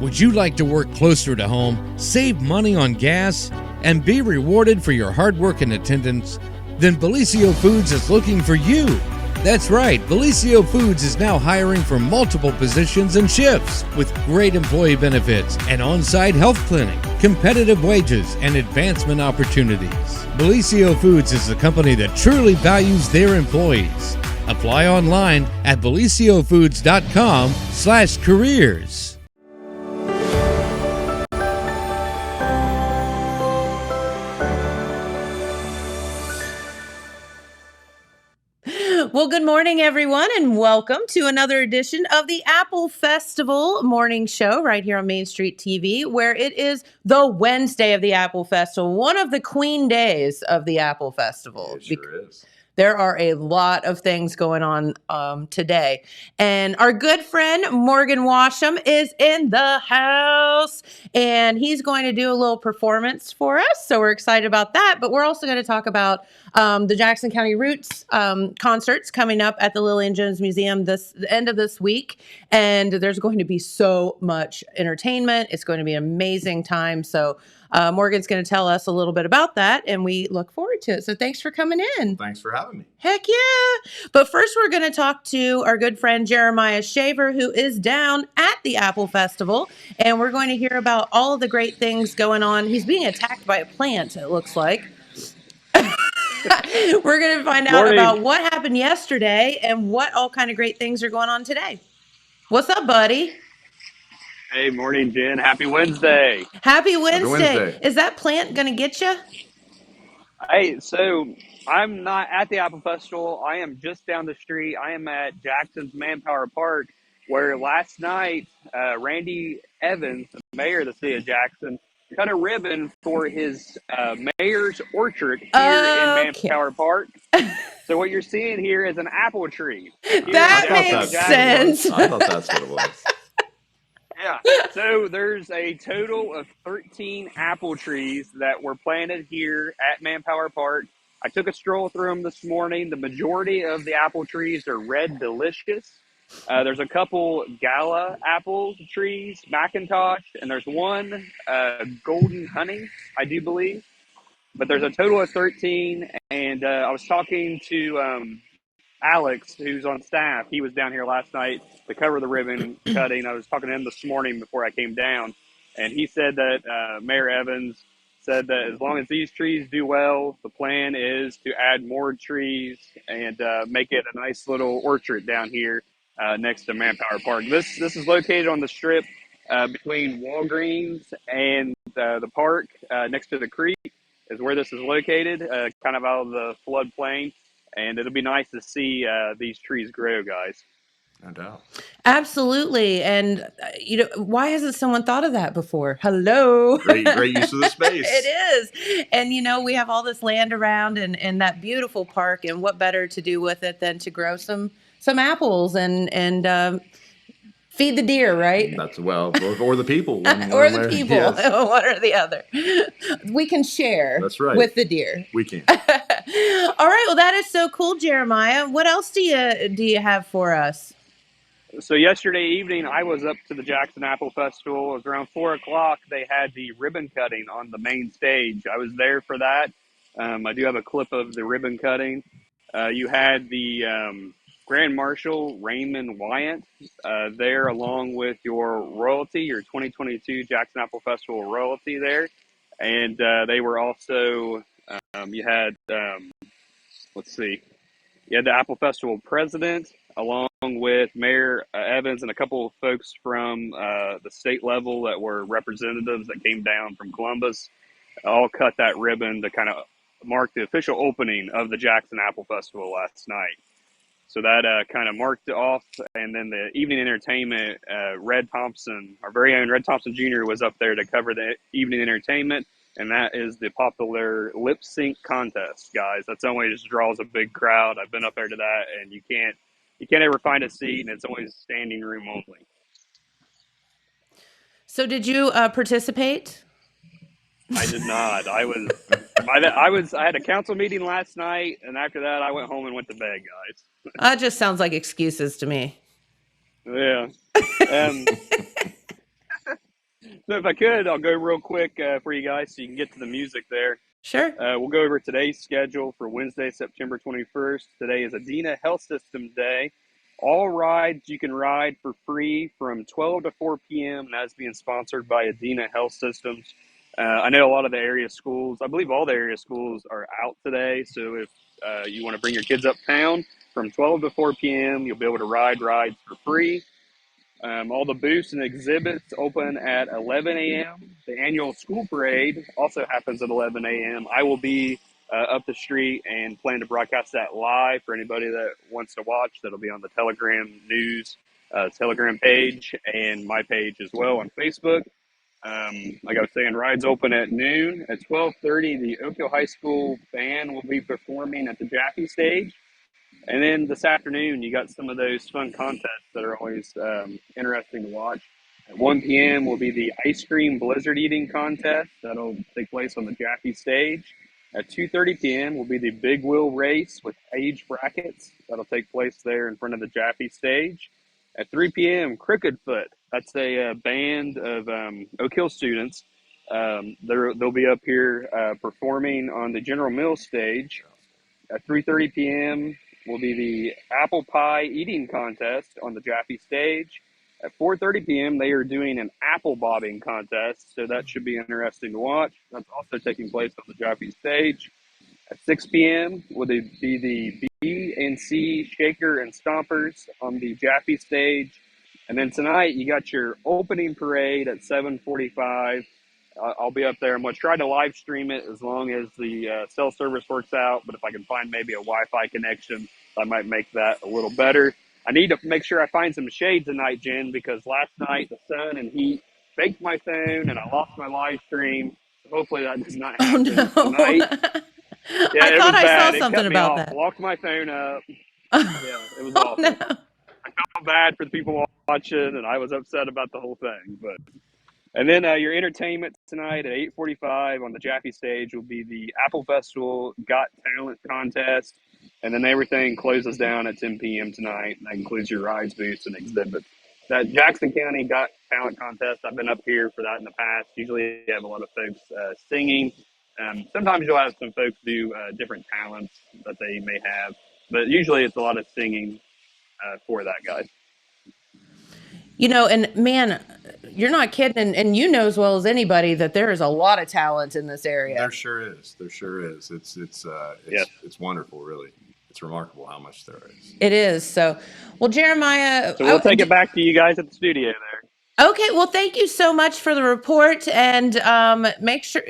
Would you like to work closer to home, save money on gas, and be rewarded for your hard work and attendance? Then Bellisio Foods is looking for you. That's right, Bellisio Foods is now hiring for multiple positions and shifts with great employee benefits, an on-site health clinic, competitive wages, and advancement opportunities. Bellisio Foods is a company that truly values their employees. Apply online at BellisioFoods.com/careers. Well, good morning, everyone, and welcome to another edition of the Apple Festival morning show right here on Main Street TV, where it is the Wednesday of the Apple Festival, one of the queen days of the Apple Festival. It sure is. There are a lot of things going on today. And our good friend, Morgan Washam, is in the house. And he's going to do a little performance for us. So we're excited about that. But we're also going to talk about the Jackson County Roots concerts coming up at the Lillian Jones Museum the end of this week. And there's going to be so much entertainment. It's going to be an amazing time. So Morgan's going to tell us a little bit about that, and we look forward to it. So thanks for coming in. Thanks for having me. Heck yeah. But first, we're going to talk to our good friend Jeremiah Shaver, who is down at the Apple Festival, and we're going to hear about all of the great things going on. He's being attacked by a plant, it looks like. We're going to find out about what happened yesterday and what all kind of great things are going on today. What's up, buddy? Hey, morning, Jen. Happy Wednesday. Happy Wednesday. Is that plant going to get you? Hey, so I'm not at the Apple Festival. I am just down the street. I am at Jackson's Manpower Park, where last night, Randy Evans, the mayor of the city of Jackson, cut a ribbon for his mayor's orchard here in Manpower Park. So what you're seeing here is an apple tree. That makes sense. I thought that's what it was. Yeah, so there's a total of 13 apple trees that were planted here at Manpower Park. I took a stroll through them this morning. The majority of the apple trees are red delicious. There's a couple gala apple trees, Macintosh, and there's one golden honey, I do believe. But there's a total of 13, and I was talking to Alex, who's on staff. He was down here last night to cover the ribbon cutting. I was talking to him this morning before I came down, and he said that Mayor Evans said that as long as these trees do well, the plan is to add more trees and make it a nice little orchard down here next to Manpower Park. This is located on the strip between Walgreens and the park next to the creek is where this is located, kind of out of the floodplain. And it'll be nice to see these trees grow, guys. No doubt. Absolutely. And, why hasn't someone thought of that before? Hello. Great use of the space. It is. And, we have all this land around and that beautiful park. And what better to do with it than to grow some apples and feed the deer, right? That's or the people. Or the people, yes. One or the other. We can share. That's right. With the deer. We can. All right. Well, that is so cool, Jeremiah. What else do you have for us? So yesterday evening, I was up to the Jackson Apple Festival. It was around 4 o'clock. They had the ribbon cutting on the main stage. I was there for that. I do have a clip of the ribbon cutting. You had the Grand Marshal Raymond Wyant there, along with your royalty, your 2022 Jackson Apple Festival royalty there. And they were also, you had, you had the Apple Festival president, along with Mayor Evans and a couple of folks from the state level that were representatives that came down from Columbus, all cut that ribbon to kind of mark the official opening of the Jackson Apple Festival last night. So that kind of marked it off. And then the evening entertainment, Red Thompson, our very own Red Thompson Jr. was up there to cover the evening entertainment. And that is the popular lip sync contest, guys. That's always just draws a big crowd. I've been up there to that, and you can't ever find a seat, and it's always standing room only. So did you participate? I did not. I had a council meeting last night, and after that, I went home and went to bed, guys. That just sounds like excuses to me. Yeah. So if I could, I'll go real quick for you guys so you can get to the music there. Sure. We'll go over today's schedule for Wednesday, September 21st. Today is Adena Health Systems Day. All rides you can ride for free from 12 to 4 p.m. and that's being sponsored by Adena Health Systems. I know a lot of the area schools, I believe all the area schools are out today. So if you want to bring your kids uptown from 12 to 4 p.m., you'll be able to ride rides for free. All the booths and exhibits open at 11 a.m. The annual school parade also happens at 11 a.m. I will be up the street and plan to broadcast that live for anybody that wants to watch. That'll be on the Telegram News Telegram page and my page as well on Facebook. Like I was saying, rides open at noon. At 12:30, the Oak Hill High School band will be performing at the Jaffe stage. And then this afternoon, you got some of those fun contests that are always interesting to watch. At 1 p.m. will be the ice cream blizzard eating contest. That'll take place on the Jaffe stage. At 2:30 p.m. will be the Big Wheel race with age brackets. That'll take place there in front of the Jaffe stage. At 3 p.m., Crooked Foot. That's a band of Oak Hill students. They'll be up here performing on the General Mills stage. At 3:30 p.m. will be the apple pie eating contest on the Jaffe stage. At 4:30 p.m., they are doing an apple bobbing contest, so that should be interesting to watch. That's also taking place on the Jaffe stage. At 6 p.m., will be the B&C Shaker and Stompers on the Jaffe stage. And then tonight, you got your opening parade at 7:45. I'll be up there. I'm going to try to live stream it as long as the cell service works out. But if I can find maybe a Wi-Fi connection, I might make that a little better. I need to make sure I find some shade tonight, Jen, because last night the sun and heat baked my phone and I lost my live stream. Hopefully that does not happen tonight. Yeah, I thought I saw something about that. Locked my phone up. Yeah, it was awful. No. I felt bad for the people watching, and I was upset about the whole thing. And then your entertainment tonight at 8:45 on the Jaffe stage will be the Apple Festival Got Talent contest. And then everything closes down at 10 p.m. tonight. And that includes your rides, booths, and exhibits. That Jackson County Got Talent contest, I've been up here for that in the past. Usually you have a lot of folks singing. Sometimes you'll have some folks do different talents that they may have. But usually it's a lot of singing for that, guys. You know, and man, you're not kidding. And you know as well as anybody that there is a lot of talent in this area. There sure is. There sure is. It's wonderful, really. It's remarkable how much there is. It is. So, well, Jeremiah. So we'll take it back to you guys at the studio there. Okay. Well, thank you so much for the report. And make sure,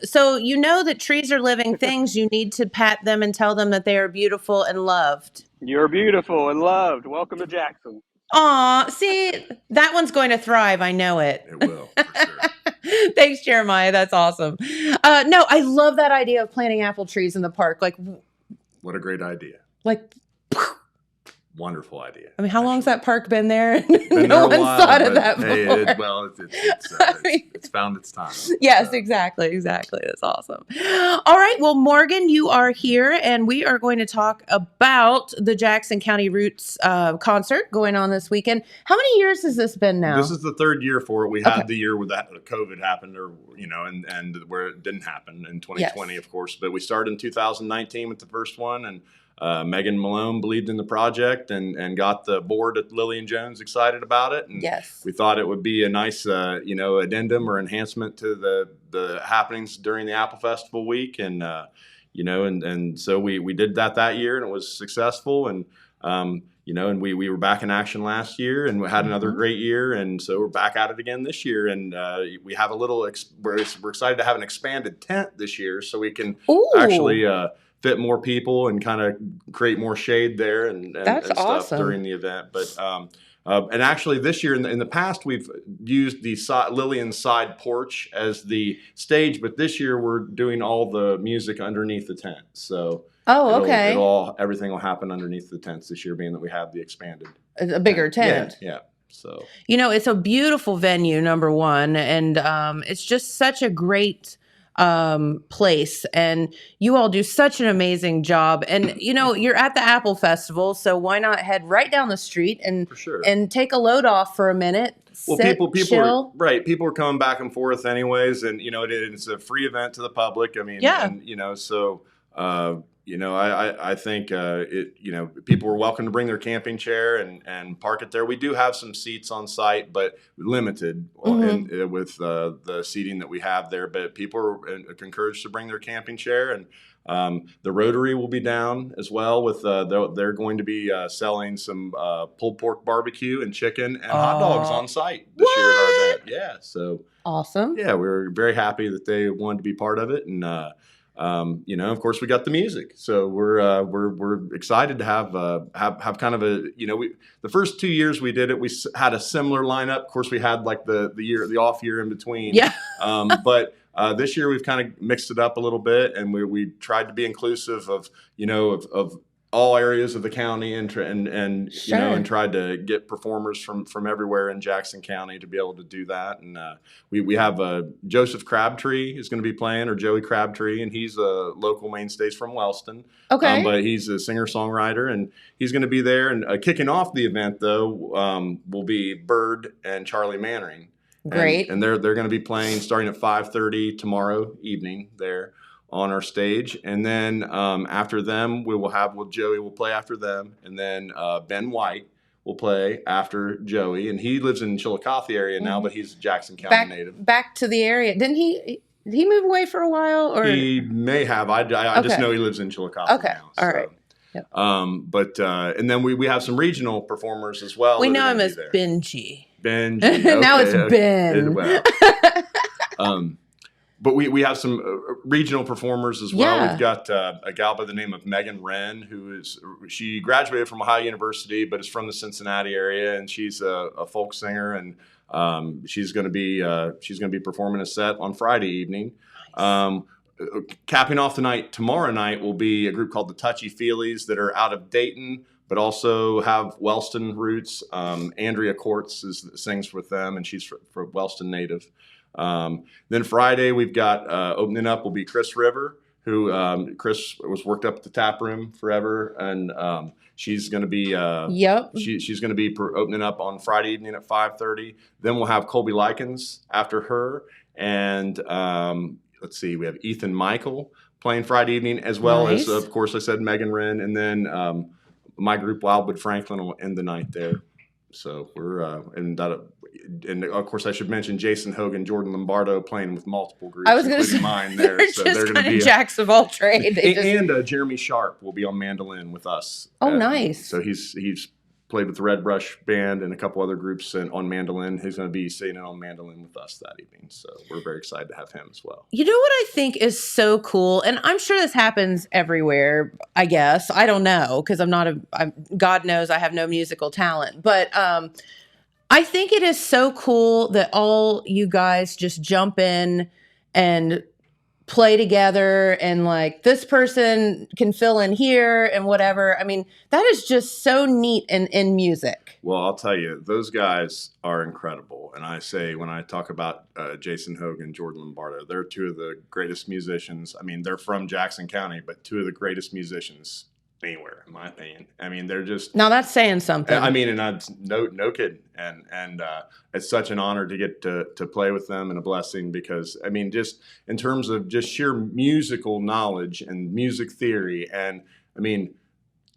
so you know that trees are living things. You need to pat them and tell them that they are beautiful and loved. You're beautiful and loved. Welcome to Jackson. Aw, see, that one's going to thrive. I know it. It will, for sure. Thanks, Jeremiah. That's awesome. No, I love that idea of planting apple trees in the park. Like, what a great idea. Like, wonderful idea. I mean, how long's that park been there? Been No there one's thought of that before. It's found its time. Yes, exactly. That's awesome. All right. Well, Morgan, you are here, and we are going to talk about the Jackson County Roots concert going on this weekend. How many years has this been now? This is the third year for it. We had the year where that COVID happened, or and where it didn't happen in 2020, of course. But we started in 2019 with the first one, and Megan Malone believed in the project and got the board at Lillian Jones excited about it. And we thought it would be a nice, addendum or enhancement to the happenings during the Apple Festival week. And, and so we did that year, and it was successful. And, and we were back in action last year, and we had another great year. And so we're back at it again this year. And we have we're excited to have an expanded tent this year so we can actually fit more people and kind of create more shade there and stuff awesome. During the event. But and actually this year in the past we've used the Lillian side porch as the stage, but this year we're doing all the music underneath the tent. So everything will happen underneath the tents this year, being that we have the expanded a bigger tent. Yeah. So it's a beautiful venue, number one, and it's just such a great place, and you all do such an amazing job. And you're at the Apple Festival, so why not head right down the street and take a load off for a minute Well, sit, chill. people are coming back and forth anyways, and it's a free event to the public. I mean, Yeah. and so I think people are welcome to bring their camping chair and park it there. We do have some seats on site, but limited with the seating that we have there. But people are encouraged to bring their camping chair, and the Rotary will be down as well with they're going to be selling some pulled pork barbecue and chicken and hot dogs on site this year at our event. Yeah, so awesome. Yeah, we're very happy that they wanted to be part of it, and of course, we got the music, so we're excited to have kind of a the first 2 years we did it, we had a similar lineup. Of course, we had like the off year in between. Yeah. But this year we've kind of mixed it up a little bit, and we tried to be inclusive of all areas of the county and tried to get performers from everywhere in Jackson County to be able to do that. And we have Joseph Crabtree is going to be playing, or Joey Crabtree, and he's a local mainstay from Wellston. Okay. But he's a singer-songwriter, and he's going to be there. And kicking off the event, though, will be Byrd and Charlie Manring. Great. And they're going to be playing starting at 5:30 tomorrow evening there on our stage, and then after them Joey will play after them, and then Ben White will play after Joey, and he lives in Chillicothe area now, but he's a Jackson County native. Back to the area. Did he move away for a while, or he may have? I just know he lives in Chillicothe now. All right. Yep. And then we have some regional performers as well. We know him as Benji. Benji. Okay. Now it's Ben. Well, but we have some regional performers as well. Yeah. We've got a gal by the name of Wren, she graduated from Ohio University, but is from the Cincinnati area, and she's a folk singer, and she's going to be performing a set on Friday evening. Nice. Capping off the night tomorrow night will be a group called the Touchy Feelys that are out of Dayton, but also have Wellston roots. Andrea Courts sings with them, and she's from Wellston native. Then Friday we've got opening up will be Chris River, who Chris was worked up at the tap room forever, and she's going to be she's going to be opening up on Friday evening at 5:30. Then we'll have Colby Likens after her, and let's see, we have Ethan Michael playing Friday evening, as well as, of course, I said Wren, and then my group Wildwood Franklin will end the night there. So we're and of course I should mention Jason Hogan, Jordan Lombardo playing with multiple groups, including mine there. They're so just they're going to be jacks of all trade. And Jeremy Sharp will be on mandolin with us. Oh, nice. So he's played with the Red Brush Band and a couple other groups on mandolin. He's going to be singing on mandolin with us that evening. So we're very excited to have him as well. You know what I think is so cool, and I'm sure this happens everywhere, I guess. I don't know, because God knows I have no musical talent. But I think it is so cool that all you guys just jump in and play together, and like this person can fill in here and whatever. I mean, that is just so neat in music. Well, I'll tell you, those guys are incredible. And I say, when I talk about Jason Hogan, Jordan Lombardo, they're two of the greatest musicians. I mean, they're from Jackson County, but two of the greatest musicians anywhere, in my opinion. I mean, they're just... Now that's saying something. I mean, and I'm no kidding. And it's such an honor to get to play with them, and a blessing, because, I mean, just in terms of just sheer musical knowledge and music theory, and, I mean...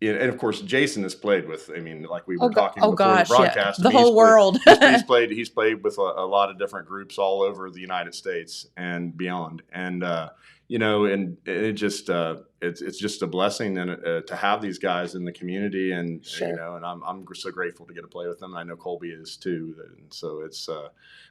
and of course, Jason has played with, I mean, like we were talking before the broadcast. Yeah. The whole world. He's played with a lot of different groups all over the United States and beyond. And, and it just, it's just a blessing and to have these guys in the community. And, and I'm so grateful to get to play with them. And I know Colby is too. And so it's,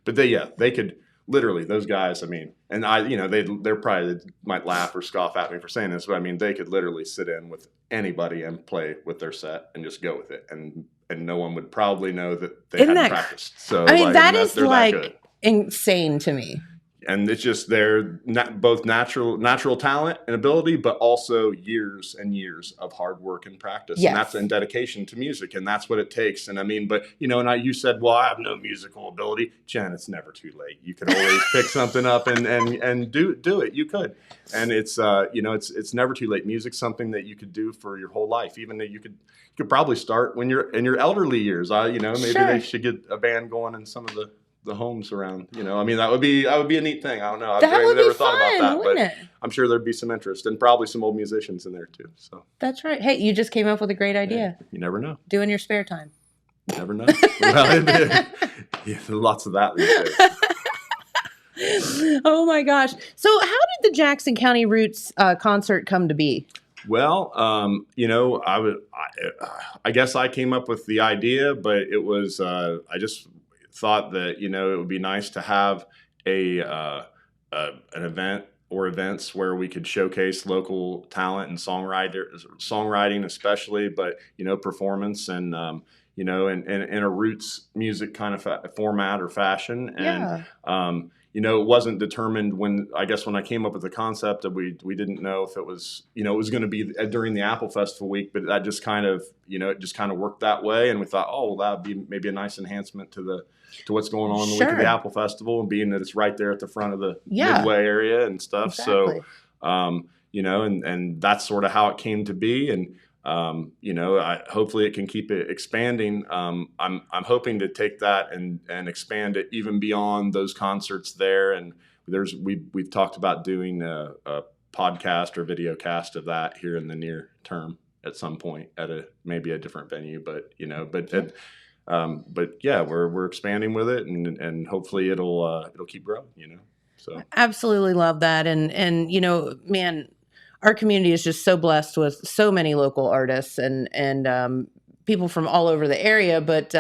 but they could, literally, those guys, I mean, and they're probably might laugh or scoff at me for saying this, but I mean, they could literally sit in with anybody and play with their set and just go with it, and no one would probably know that they hadn't practiced. So I mean, they're that good. Insane to me. and it's just both natural talent and ability, but also years and years of hard work and practice, Yes. and that's in dedication to music, and that's what it takes. And I mean, but you said, well, I have no musical ability, Jen. It's never too late. You can always pick something up and do it. You could, and it's it's never too late. Music's something that you could do for your whole life. Even that you could probably start when you're in your elderly years. Maybe Sure. they should get a band going in some of the homes around, I mean, that would be a neat thing. I don't know. That would be never thought fun, about that, wouldn't but it? I'm sure there'd be some interest and probably some old musicians in there too. So That's right. Hey, you just came up with a great idea. you never know. Do in your spare time. You never know. Well, lots of that these days. Oh my gosh. So how did the Jackson County Roots concert come to be? Well, I guess I came up with the idea, but it was I just thought that it would be nice to have an event or events where we could showcase local talent and songwriting especially, but performance and in a roots music kind of format or fashion. And it wasn't determined when I came up with the concept that we didn't know if it was it was going to be during the Apple Festival week, but that just kind of it just kind of worked that way, and we thought, oh, well, that would be maybe a nice enhancement to what's going on the week of the Apple Festival, and being that it's right there at the front of the Midway area and stuff. Exactly. So and that's sort of how it came to be. And hopefully it can keep it expanding. I'm hoping to take that and expand it even beyond those concerts there. And we've talked about doing a podcast or video cast of that here in the near term at some point at maybe a different venue. But we're expanding with it, and hopefully it'll keep growing. So Absolutely love that, and man. Our community is just so blessed with so many local artists and people from all over the area, but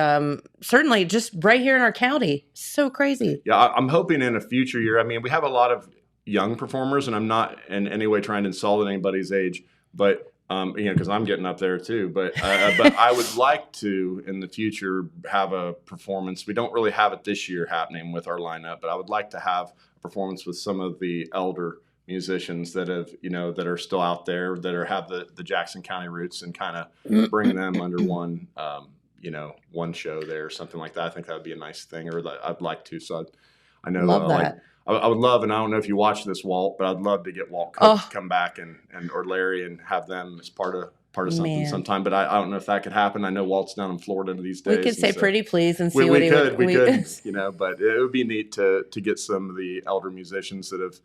certainly just right here in our county. So crazy. Yeah, I'm hoping in a future year. I mean, we have a lot of young performers, and I'm not in any way trying to insult anybody's age, but because I'm getting up there too. But I would like to in the future have a performance. We don't really have it this year happening with our lineup, but I would like to have a performance with some of the elder musicians that have that are still out there that have the Jackson County roots, and kind of bring them under one one show there or something like that. I think that would be a nice thing, or I'd like to. So I know love that. I would love, and I don't know if you watch this, Walt, but I'd love to get Walt Cook to come back and or Larry and have them as part of something sometime. But I don't know if that could happen. I know Walt's down in Florida these days. We could say pretty please and see we what he could, would. We could, but it would be neat to get some of the elder musicians that have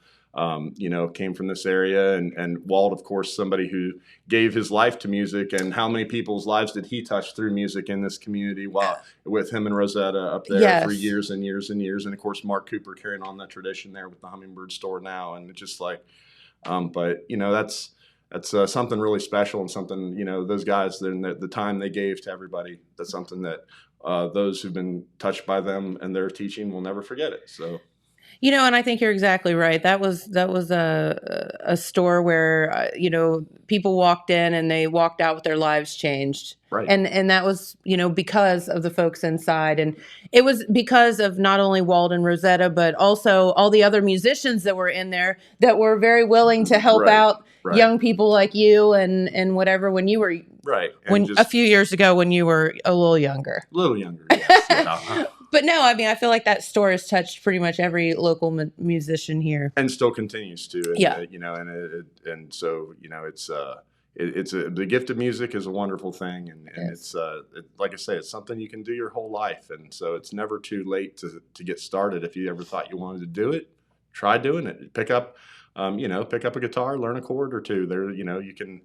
came from this area, and Walt, of course, somebody who gave his life to music, and how many people's lives did he touch through music in this community while with him and Rosetta up there for years and years and years. And of course, Mark Cooper carrying on that tradition there with the Hummingbird store now. And it's just like, but that's something really special, and something, those guys, the time they gave to everybody, that's something that those who've been touched by them and their teaching will never forget it. So. And I think you're exactly right. That was a store where people walked in and they walked out with their lives changed. Right. And that was because of the folks inside, and it was because of not only Walt and Rosetta, but also all the other musicians that were in there that were very willing to help out young people like you and whatever when you were a few years ago when you were a little younger. Yes. But no, I mean, I feel like that store has touched pretty much every local musician here, and still continues to. And, and so it's the gift of music is a wonderful thing, and it's like I say, it's something you can do your whole life, and so it's never too late to get started. If you ever thought you wanted to do it, try doing it. Pick up a guitar, learn a chord or two. There, you can.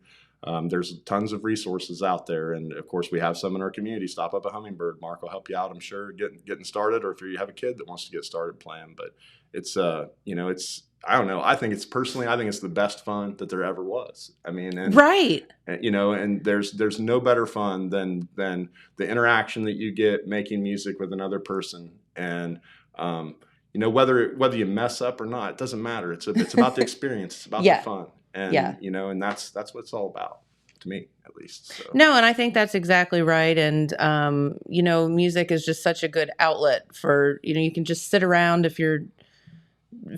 There's tons of resources out there, and of course we have some in our community. Stop up a Hummingbird. Mark will help you out, I'm sure, getting started, or if you have a kid that wants to get started playing. But it's it's, I don't know. I think it's the best fun that there ever was. I mean, and there's no better fun than the interaction that you get making music with another person, and whether you mess up or not, it doesn't matter. It's about the experience. It's about the fun. And and that's what it's all about, to me at least. So. No, and I think that's exactly right. And music is just such a good outlet for you can just sit around if you're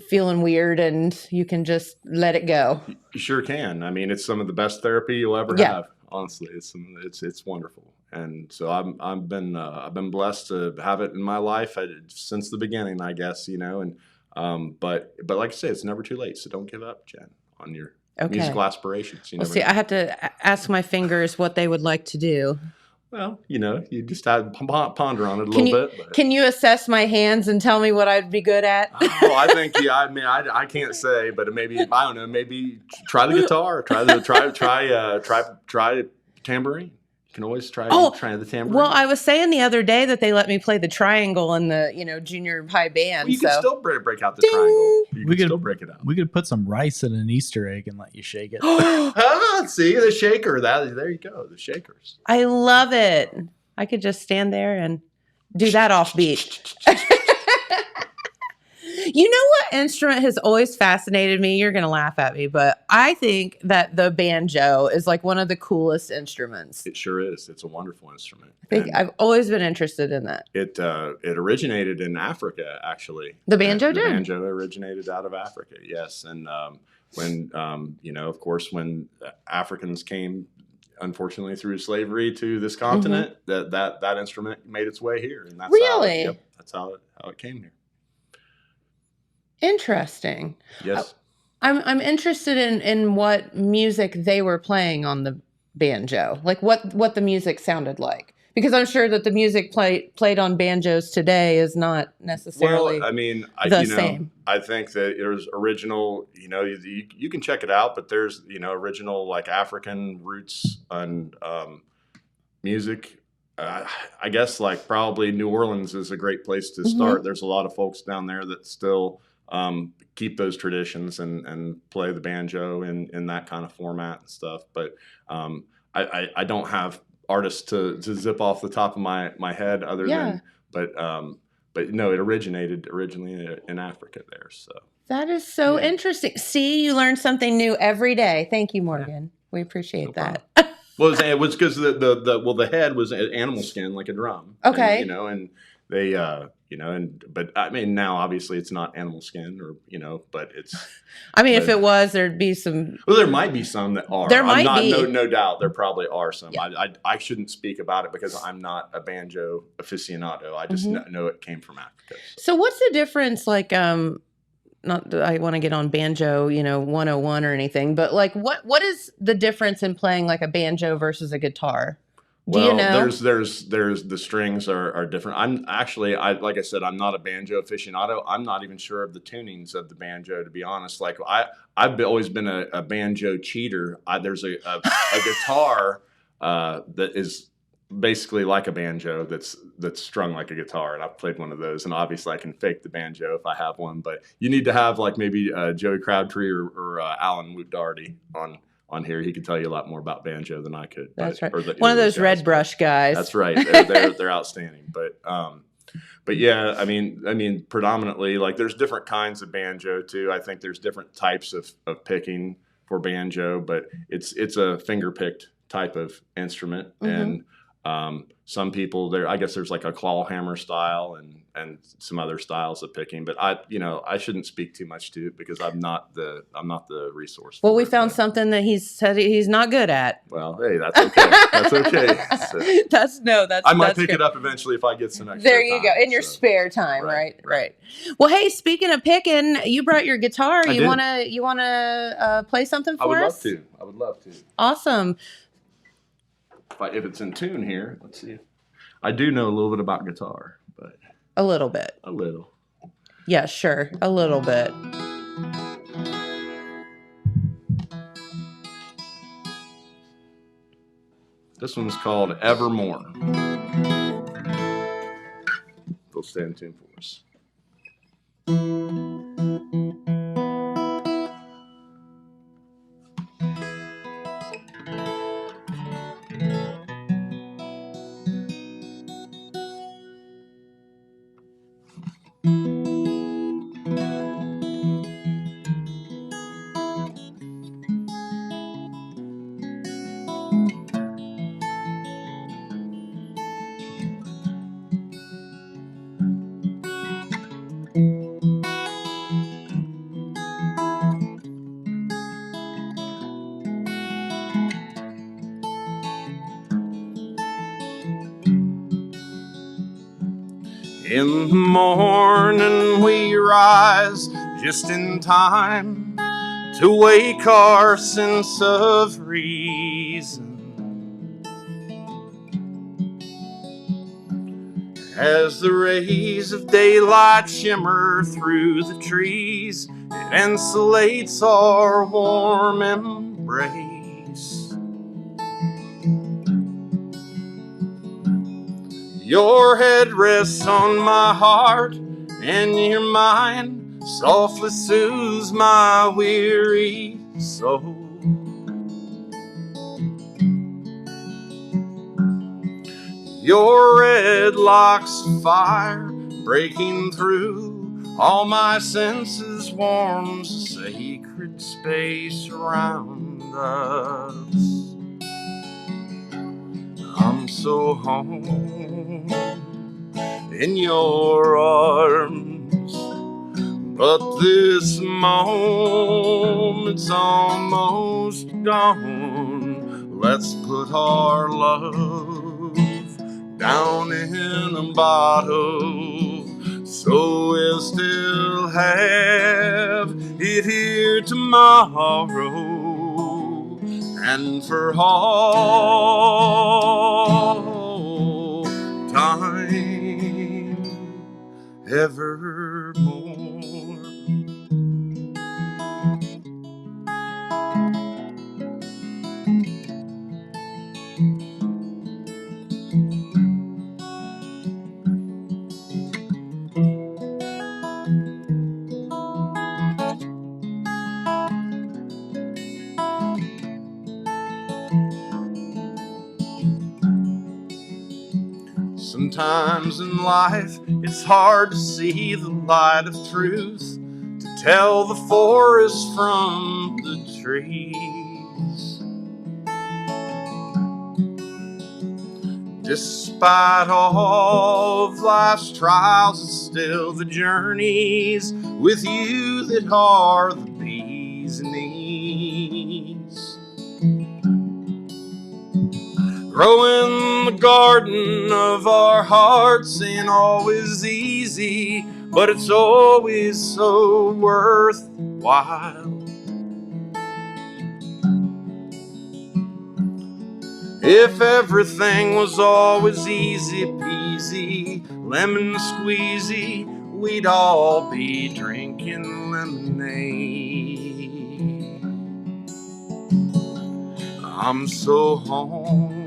feeling weird and you can just let it go. You sure can. I mean, it's some of the best therapy you'll ever Yeah. have. Honestly, it's wonderful. And so I've been blessed to have it in my life since the beginning, I guess, you know. And but like I say, it's never too late. So don't give up, Jen, on your musical aspirations. You Well, never see, know. I have to ask my fingers what they would like to do. Well, you know, you just have to ponder on it a little bit. But. Can you assess my hands and tell me what I'd be good at? Oh, I think I mean, I can't say, but maybe I don't know. Maybe try the guitar. Try tambourine. You can always try the tambourine. Well, I was saying the other day that they let me play the triangle in the junior high band. Well, you can still break out the triangle. You can still break it out. We could put some rice in an Easter egg and let you shake it. See the shaker. There you go. The shakers. I love it. I could just stand there and do that offbeat. You know what instrument has always fascinated me? You're going to laugh at me, but I think that the banjo is like one of the coolest instruments. It sure is. It's a wonderful instrument. I think I've always been interested in that. It originated in Africa, actually. The banjo did? The banjo originated out of Africa, yes. And when, of course, when Africans came, unfortunately, through slavery to this continent, that instrument made its way here. And that's really? That's how it came here. Interesting. Yes. I'm interested in what music they were playing on the banjo, like what the music sounded like, because I'm sure that the music played on banjos today is not necessarily same. I think that there's original, you can check it out, but there's original like African roots and music. I guess like probably New Orleans is a great place to start. There's a lot of folks down there that still keep those traditions and play the banjo in that kind of format and stuff. But I don't have artists to zip off the top of my head other than, but no, it originated originally in Africa there. So that is so interesting. See, you learn something new every day. Thank you, Morgan. We appreciate that. Well, it was because the head was an animal skin, like a drum. Okay. And they, but I mean, now obviously it's not animal skin but it's. I mean, if it was, there'd be some. Well, there might be some that are. There might be. No doubt there probably are some. Yeah. I shouldn't speak about it because I'm not a banjo aficionado. I just know it came from Africa. So what's the difference, like, not that I want to get on banjo, 101 or anything, but like what is the difference in playing like a banjo versus a guitar? Do you know? There's the strings are different. Like I said, I'm not a banjo aficionado. I'm not even sure of the tunings of the banjo, to be honest. Like I've always been a banjo cheater. There's a guitar that is basically like a banjo that's strung like a guitar, and I've played one of those, and obviously I can fake the banjo if I have one, but you need to have like maybe Joey Crabtree or Alan Woot-Doherty on here. He could tell you a lot more about banjo than I could. That's right. One of those red brush guys. That's right. They're outstanding. But yeah, I mean, predominantly, like there's different kinds of banjo too. I think there's different types of picking for banjo, but it's a finger picked type of instrument, and some people I guess there's like a claw hammer style and some other styles of picking, but I shouldn't speak too much to it because I'm not the resource. Well, we found something that he said he's not good at. Well, hey, that's okay. That's okay. So, I might pick it up eventually if I get some extra. There you go, in your spare time, right? Well, hey, speaking of picking, you brought your guitar. You wanna play something for us? I would love to. Awesome. If it's in tune here, let's see. I do know a little bit about guitar, but a little bit. A little. Yeah, sure. A little bit. This one's called Evermore. They'll stay in tune for us. In the morning we rise just in time to wake our sense of reason. As the rays of daylight shimmer through the trees, it insulates our warm embrace. Your head rests on my heart, and your mind softly soothes my weary soul. Your red locks fire breaking through all my senses, warms a sacred space around us. I'm so home in your arms, but this moment's almost gone. Let's put our love down in a bottle, so we'll still have it here tomorrow and for all time evermore. Sometimes in life it's hard to see the light of truth, to tell the forest from the trees. Despite all of life's trials, it's still the journeys with you that are the bee's knees. Grow in the garden of our hearts ain't always easy, but it's always so worthwhile. If everything was always easy peasy, lemon squeezy, we'd all be drinking lemonade. I'm so home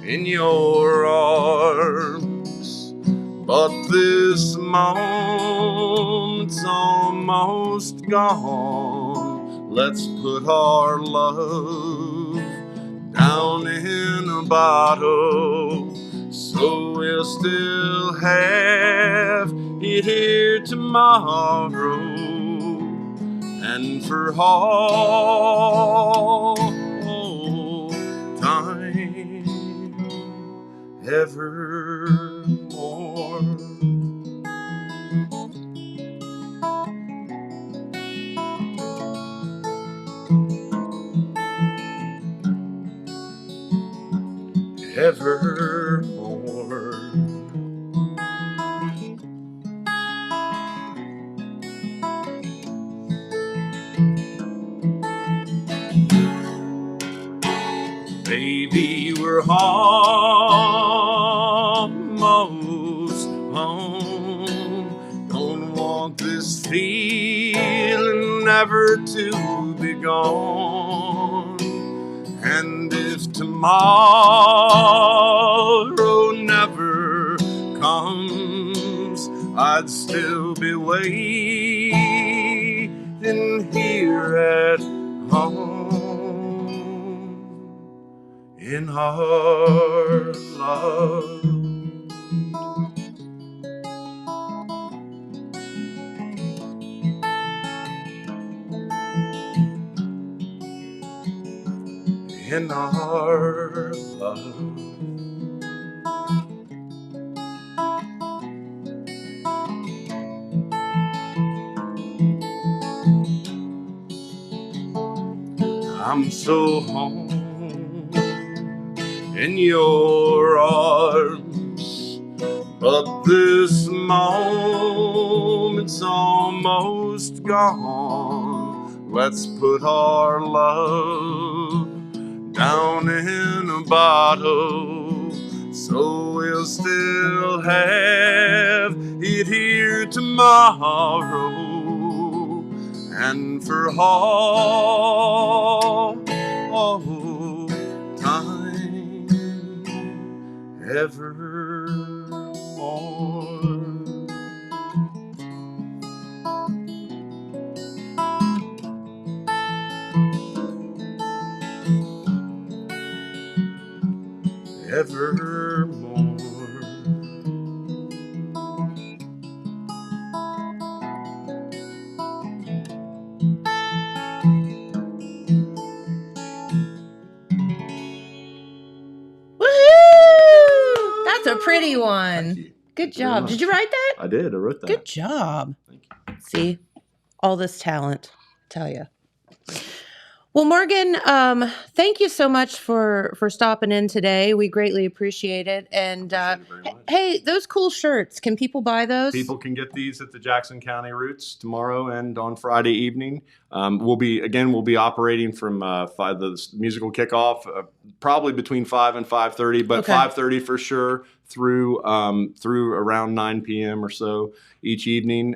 in your arms, but this moment's almost gone. Let's put our love down in a bottle, so we'll still have it here tomorrow and for all time evermore. Evermore. Baby, we're almost home. Don't want this feeling never to be gone. And if tomorrow never comes, I'd still be waiting here at home in our love. In our love. I'm so home in your arms, But this moment's almost gone. Let's put our love down in a bottle, so we'll still have it here tomorrow. And for all time evermore. Evermore. Woohoo! That's a pretty one. Good job. Did you write that? I did. I wrote that. Good job. Thank you. See, all this talent, I tell you. Well, Morgan, thank you so much for stopping in today. We greatly appreciate it. And Appreciate it very much. hey, those cool shirts, can people buy those? People can get these at the Jackson County Roots tomorrow and on Friday evening. We'll be operating from the musical kickoff probably between 5 and 5:30, but Okay. 5:30 for sure through around 9 p.m. or so each evening.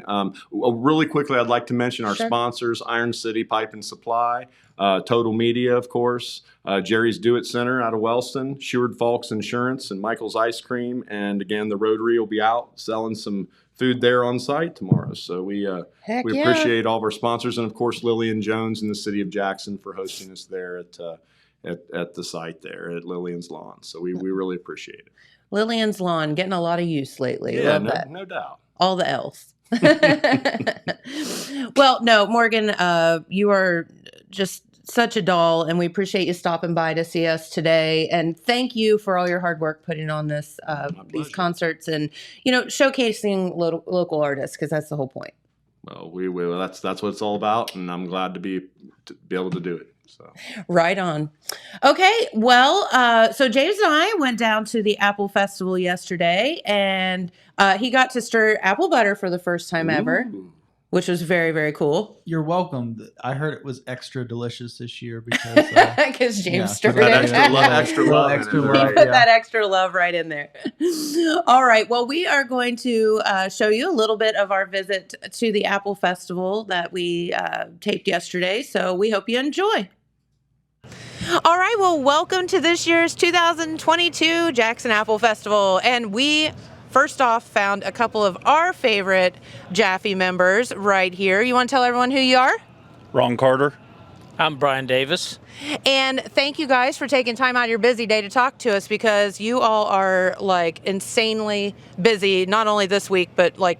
Really quickly, I'd like to mention our Sure. sponsors: Iron City Pipe and Supply, Total Media, of course, Jerry's Do It Center out of Wellston, Sherwood Falks Insurance, and Michael's Ice Cream. And again, the Rotary will be out selling some food there on site tomorrow. So we Heck we yeah. appreciate all of our sponsors, and of course Lillian Jones in the city of Jackson for hosting us there at the site there at Lillian's Lawn. So we really appreciate it. Lillian's Lawn, getting a lot of use lately. Yeah, Love that. no doubt. All the L's. Well, no, Morgan, you are just such a doll, and we appreciate you stopping by to see us today. And thank you for all your hard work putting on this these pleasure. concerts and showcasing local artists, because that's the whole point. Well, we will. That's what it's all about, and I'm glad to be able to do it. So Right on. Okay, well, so James and I went down to the Apple Festival yesterday, and he got to stir apple butter for the first time ever, Ooh. which was very, very cool. You're welcome. I heard it was extra delicious this year because Because James yeah, stirred that it. extra love in it, He right? put that extra love right in there. All right. Well, we are going to show you a little bit of our visit to the Apple Festival that we taped yesterday. So we hope you enjoy. All right. Well, welcome to this year's 2022 Jackson Apple Festival. And we, first off, found a couple of our favorite Jaffe members right here. You want to tell everyone who you are? Ron Carter. I'm Brian Davis. And thank you guys for taking time out of your busy day to talk to us, because you all are like insanely busy, not only this week, but like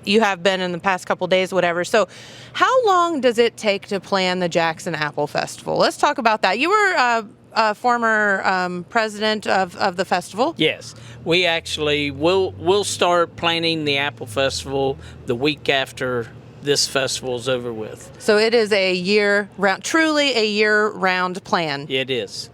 you have been in the past couple days, whatever. So how long does it take to plan the Jackson Apple Festival? Let's talk about that. You were a former president of the festival. Yes, we actually we'll start planning the Apple Festival the week after this festival's over with. So it is a year-round, truly a year-round plan. It is.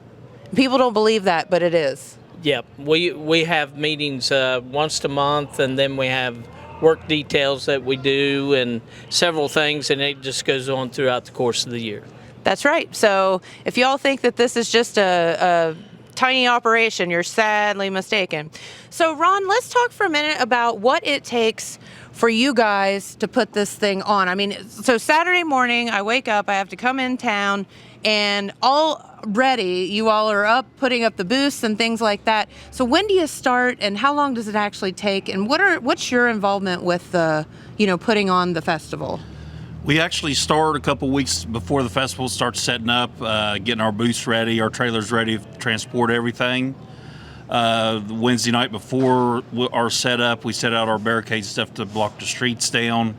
People don't believe that, but it is. Yep. We have meetings once a month, and then we have work details that we do and several things, and it just goes on throughout the course of the year. That's right. So if y'all think that this is just a tiny operation, you're sadly mistaken. So Ron, let's talk for a minute about what it takes for you guys to put this thing on. I mean, so Saturday morning, I wake up, I have to come in town, and already you all are up, putting up the booths and things like that. So when do you start, and how long does it actually take, and what's your involvement with the, putting on the festival? We actually start a couple weeks before the festival starts setting up, getting our booths ready, our trailers ready to transport everything. The Wednesday night before our setup, we set out our barricade stuff to block the streets down.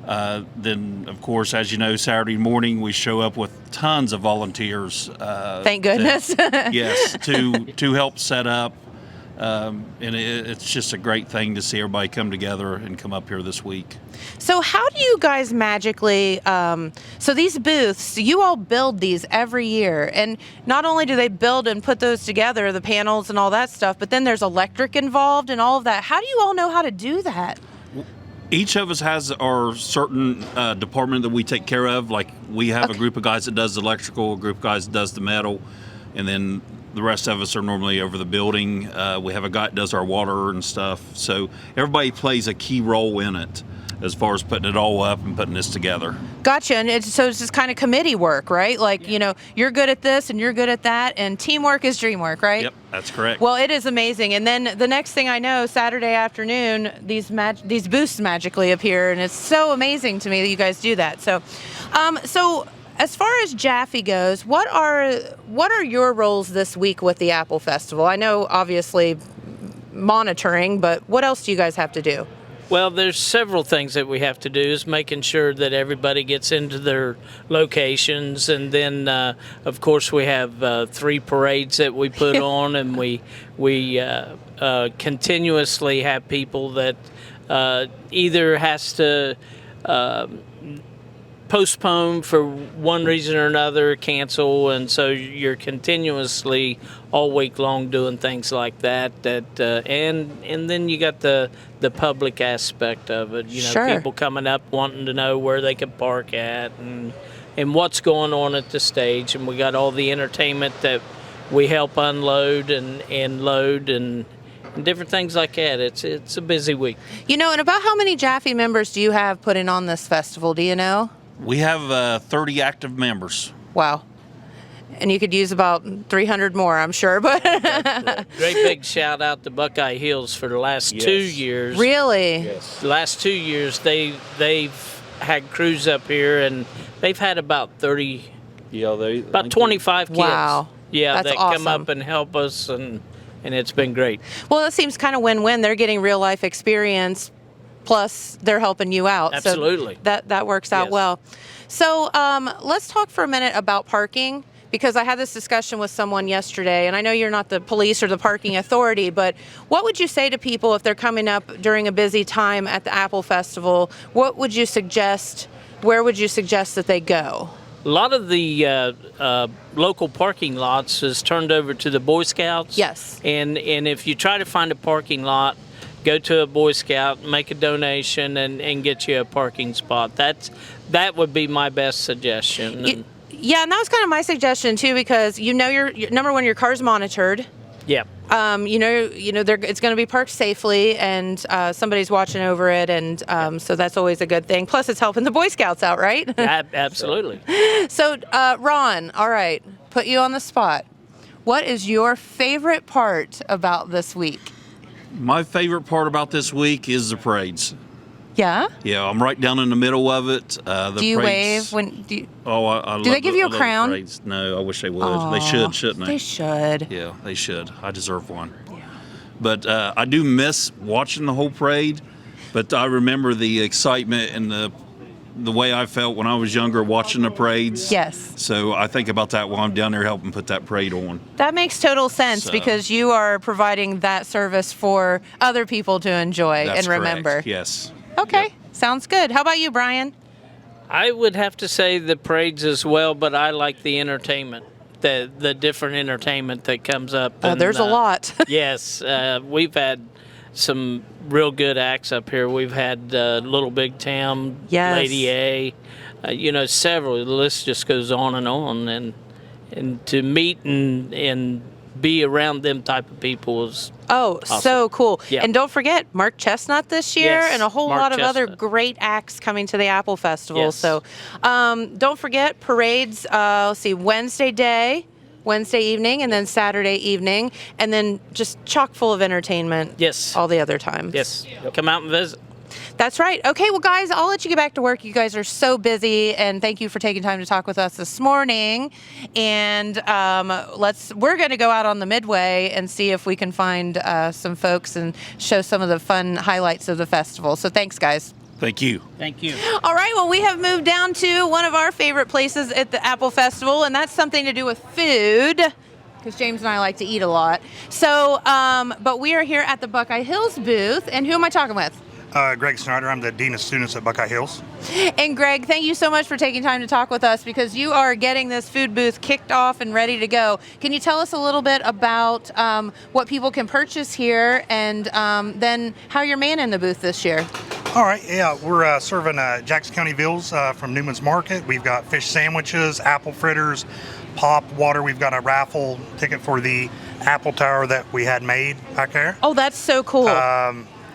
Then, of course, as you know, Saturday morning we show up with tons of volunteers. Thank goodness. Yes, to help set up. And it's just a great thing to see everybody come together and come up here this week. So how do you guys magically, so these booths, you all build these every year, and not only do they build and put those together, the panels and all that stuff, but then there's electric involved and all of that. How do you all know how to do that? Each of us has our certain department that we take care of. Like we have a group of guys that does the electrical, a group of guys that does the metal, and then the rest of us are normally over the building. We have a guy that does our water and stuff. So everybody plays a key role in it as far as putting it all up and putting this together. Gotcha. And it's just kind of committee work, right? Like, you're good at this and you're good at that, and teamwork is dream work, right? Yep, that's correct. Well, it is amazing. And then the next thing I know, Saturday afternoon, these booths magically appear, and it's so amazing to me that you guys do that. So, as far as Jaffe goes, what are your roles this week with the Apple Festival? I know, obviously, monitoring, but what else do you guys have to do? Well, there's several things that we have to do, is making sure that everybody gets into their locations. And then, of course, we have 3 parades that we put on, and we continuously have people that either has to postpone for one reason or another, cancel, and so you're continuously all week long doing things like that. And then you got the public aspect of it. Sure. People coming up wanting to know where they can park at and what's going on at the stage. And we got all the entertainment that we help unload and load and different things like that. It's a busy week. And about how many Jaffe members do you have putting on this festival? Do you know? We have 30 active members. Wow. And you could use about 300 more, I'm sure. But great big shout out to Buckeye Hills for the last 2 years. Really? Yes. The last 2 years, they've had crews up here, and they've had about 30, about 25 kids. Wow. Yeah, that's that awesome. come up and help us, and it's been great. Well, it seems kind of win-win. They're getting real life experience, plus they're helping you out. Absolutely. So that works out well. So let's talk for a minute about parking, because I had this discussion with someone yesterday, and I know you're not the police or the parking authority, but what would you say to people if they're coming up during a busy time at the Apple Festival? What would you suggest? Where would you suggest that they go? A lot of the local parking lots is turned over to the Boy Scouts. Yes. And if you try to find a parking lot, go to a Boy Scout, make a donation, and get you a parking spot. That would be my best suggestion. Yeah, and that was kind of my suggestion too, because your number one, your car's monitored. Yeah. It's going to be parked safely, and somebody's watching over it, and so that's always a good thing. Plus, it's helping the Boy Scouts out, right? Absolutely. So, Ron, all right, put you on the spot. What is your favorite part about this week? My favorite part about this week is the parades. Yeah? Yeah, I'm right down in the middle of it. Do you wave when do you? Oh, I love Do they give you a crown? Parades. No, I wish they would. They should, shouldn't they? They should. Yeah, they should. I deserve one. Yeah. But I do miss watching the whole parade. But I remember the excitement and the way I felt when I was younger watching the parades. Yes. So I think about that while I'm down there helping put that parade on. That makes total sense, because you are providing that service for other people to enjoy and remember. Correct. Yes. Okay. Yep. Sounds good. How about you, Brian? I would have to say the parades as well, but I like the entertainment, the different entertainment that comes up. There's a lot. Yes. We've had some real good acts up here. We've had Little Big Town, Yes. Lady A, several. The list just goes on, and to meet and be around them type of people is awesome. So cool. Yeah. And don't forget Mark Chestnut this year, Yes, and a whole Mark lot of other Chestnut. great acts coming to the Apple Festival. Yes. So don't forget parades. Let's see, Wednesday evening, and then Saturday evening, and then just chock full of entertainment. Yes. All the other times. Yes. Come out and visit. That's right. Okay, well, guys, I'll let you get back to work. You guys are so busy, and thank you for taking time to talk with us this morning. And we're going to go out on the Midway and see if we can find some folks and show some of the fun highlights of the festival. So thanks, guys. Thank you. Thank you. All right, well, we have moved down to one of our favorite places at the Apple Festival, and that's something to do with food. because James and I like to eat a lot. So, but we are here at the Buckeye Hills booth, and who am I talking with? Greg Snyder. I'm the Dean of Students at Buckeye Hills. And Greg, thank you so much for taking time to talk with us because you are getting this food booth kicked off and ready to go. Can you tell us a little bit about what people can purchase here and then how you're manning the booth this year? All right, yeah, we're serving Jackson County Veals from Newman's Market. We've got fish sandwiches, apple fritters, pop, water. We've got a raffle ticket for the apple tower that we had made back there. Oh, that's so cool.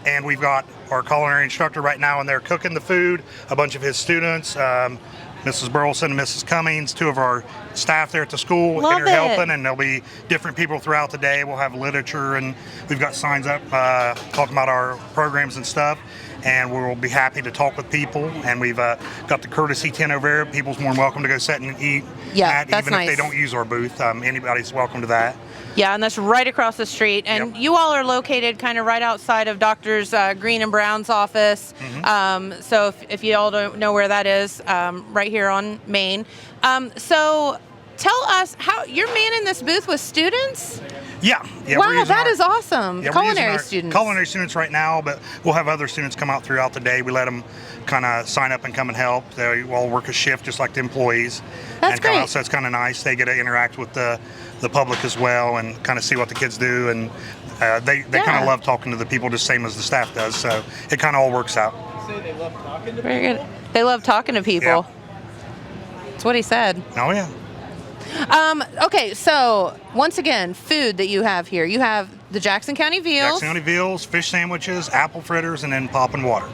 And we've got our culinary instructor right now, and they're cooking the food. A bunch of his students, Mrs. Burleson and Mrs. Cummings, two of our staff there at the school, Love and are it. helping. And there'll be different people throughout the day. We'll have literature, and we've got signs up talking about our programs and stuff. And we'll be happy to talk with people. And we've got the courtesy tent over there. People's more than welcome to go sit and eat. Yeah, that's even nice. if they don't use our booth. Anybody's welcome to that. Yeah, and that's right across the street. And Yep. you all are located kind of right outside of Doctors Green and Brown's office. Mm-hmm. So if you all don't know where that is, right here on Main. So tell us how you're manning this booth with students? Yeah. We're Wow, using that our- is awesome. Yeah, we're using Culinary our students. Culinary students right now, but we'll have other students come out throughout the day. We let them kind of sign up and come and help. They all work a shift just like the employees. That's and come great. out, so it's kind of nice. They get to interact with the public as well and kind of see what the kids do. And they kind Yeah. of love talking to the people just same as the staff does. So it kind of all works out. Very good. They love talking to people. Yeah. That's what he said. Oh, yeah. Okay, so once again, food that you have here. You have the Jackson County Veals. Jackson County Veals, fish sandwiches, apple fritters, and then pop and water.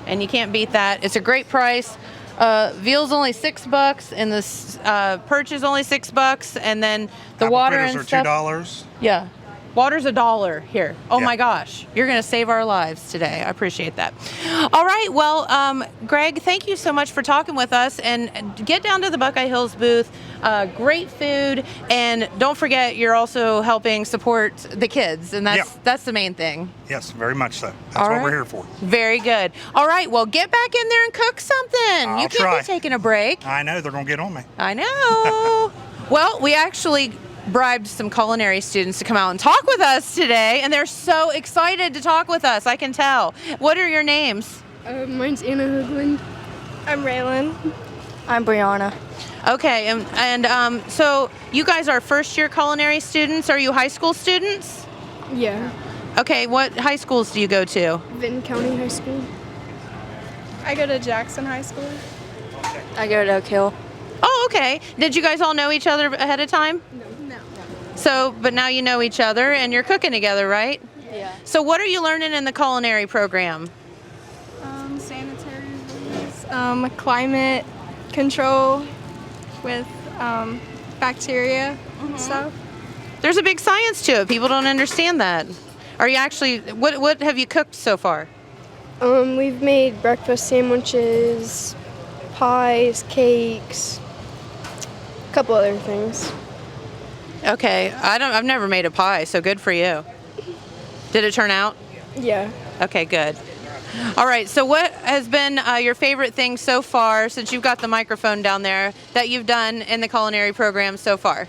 And you can't beat that. It's a great price. Veal's only $6, and the perch is only $6, and then the Apple water fritters and are stuff. $2. Yeah, water's $1 here. Oh Yeah. my gosh, you're gonna save our lives today. I appreciate that. All right, well, Greg, thank you so much for talking with us, and get down to the Buckeye Hills booth. Great food, and don't forget you're also helping support the kids, and that's the main thing. Yes, very much so. That's All what right. we're here for. Very good. All right, well, get back in there and cook something. I'll You can't try. be taking a break. I know they're going to get on me. I know. Well, we actually bribed some culinary students to come out and talk with us today, and they're so excited to talk with us. I can tell. What are your names? Mine's Anna Hoogland. I'm Raylan. I'm Brianna. Okay, and so you guys are first-year culinary students. Are you high school students? Yeah. Okay, what high schools do you go to? Vinton County High School. I go to Jackson High School. I go to Oak Hill. Oh, okay. Did you guys all know each other ahead of time? No. So, but now you know each other, and you're cooking together, right? Yeah. So what are you learning in the culinary program? Sanitary rules, climate control with bacteria and stuff. There's a big science to it. People don't understand that. Are you actually, what have you cooked so far? We've made breakfast sandwiches, pies, cakes, a couple other things. Okay, I've never made a pie, so good for you. Did it turn out? Yeah. Okay, good. All right, so what has been your favorite thing so far, since you've got the microphone down there, that you've done in the culinary program so far?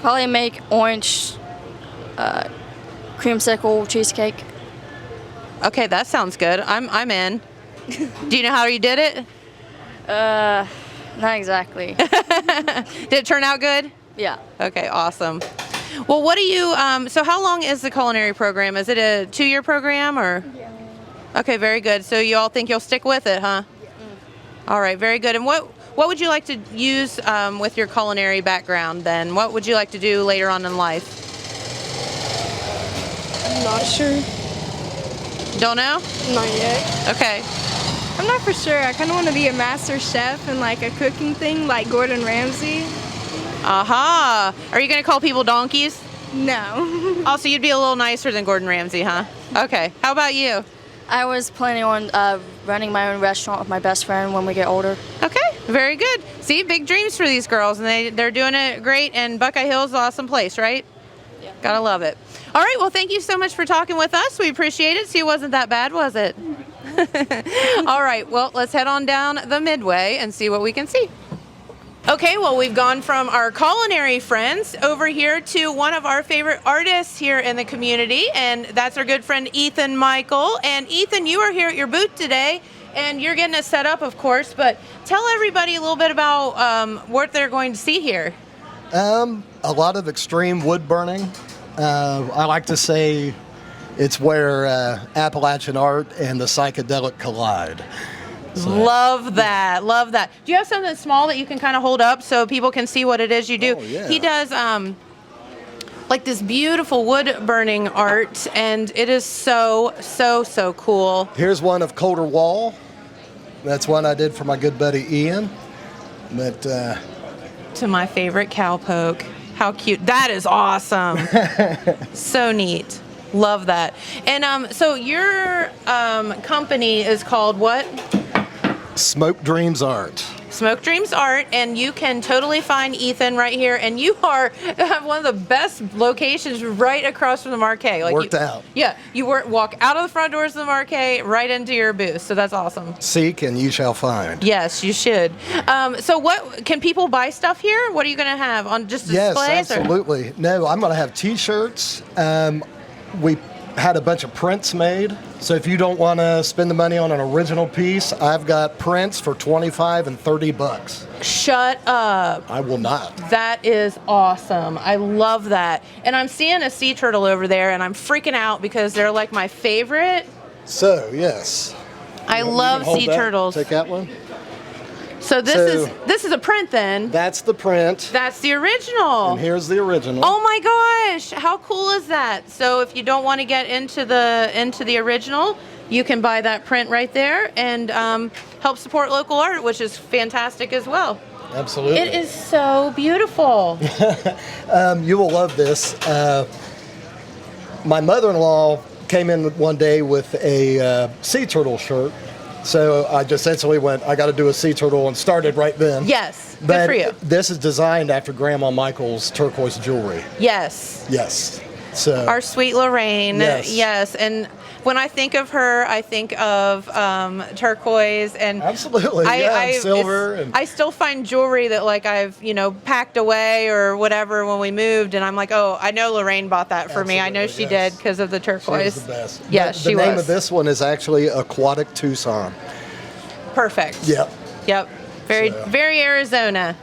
Probably make orange creamsicle cheesecake. Okay, that sounds good. I'm in. Do you know how you did it? Not exactly. Did it turn out good? Yeah. Okay, awesome. Well, what do you, so how long is the culinary program? Is it a 2-year program or? Yeah. Okay, very good. So you all think you'll stick with it, huh? All right, very good. And what would you like to use with your culinary background then? What would you like to do later on in life? I'm not sure. Don't know? Not yet. Okay. I'm not for sure. I kind of want to be a master chef and like a cooking thing like Gordon Ramsay. Aha. Are you going to call people donkeys? No. Also, you'd be a little nicer than Gordon Ramsay, huh? Okay. How about you? I was planning on running my own restaurant with my best friend when we get older. Okay, very good. See, big dreams for these girls, and they're doing it great, and Buckeye Hill's an awesome place, right? Yeah. Gotta love it. All right, well, thank you so much for talking with us. We appreciate it. See, it wasn't that bad, was it? All right, well, let's head on down the midway and see what we can see. Okay, well, we've gone from our culinary friends over here to one of our favorite artists here in the community, and that's our good friend Ethan Michael. And Ethan, you are here at your booth today, and you're getting it set up, of course, but tell everybody a little bit about what they're going to see here. A lot of extreme wood burning. I like to say it's where Appalachian art and the psychedelic collide. So. Love that. Love that. Do you have something small that you can kind of hold up so people can see what it is you do? Oh, yeah. He does like this beautiful wood burning art, and it is so cool. Here's one of Colder Wall. That's one I did for my good buddy Ian. But to my favorite cowpoke. How cute. That is awesome. So neat. Love that. And so your company is called what? Smoke Dreams Art. Smoke Dreams Art, and you can totally find Ethan right here. And you are one of the best locations right across from the Marquee. Like Worked out. Yeah, you walk out of the front doors of the Marquee right into your booth. So that's awesome. Seek and you shall find. Yes, you should. So what can people buy stuff here? What are you going to have on just displays? Yes, absolutely. No, I'm going to have T-shirts. We had a bunch of prints made. So if you don't want to spend the money on an original piece, I've got prints for $25 and $30. Shut up. I will not. That is awesome. I love that. And I'm seeing a sea turtle over there, and I'm freaking out because they're like my favorite. So, yes. I love sea turtles. Take that one. So this is a print then. That's the print. That's the original. And here's the original. Oh my gosh, how cool is that? So if you don't want to get into the original, you can buy that print right there and help support local art, which is fantastic as well. Absolutely. It is so beautiful. You will love this. My mother-in-law came in one day with a sea turtle shirt. So I just instantly went, I got to do a sea turtle, and started right then. Yes, good but for you. This is designed after Grandma Michael's turquoise jewelry. Yes. Yes. So our sweet Lorraine. Yes. Yes. And when I think of her, I think of turquoise and absolutely, silver. And I still find jewelry that like I've packed away or whatever when we moved, and I'm like, oh, I know Lorraine bought that for me. I know she did because of the turquoise. She was the best. Yes, the name of this one is actually Aquatic Tucson. Perfect. Yep. Very Arizona.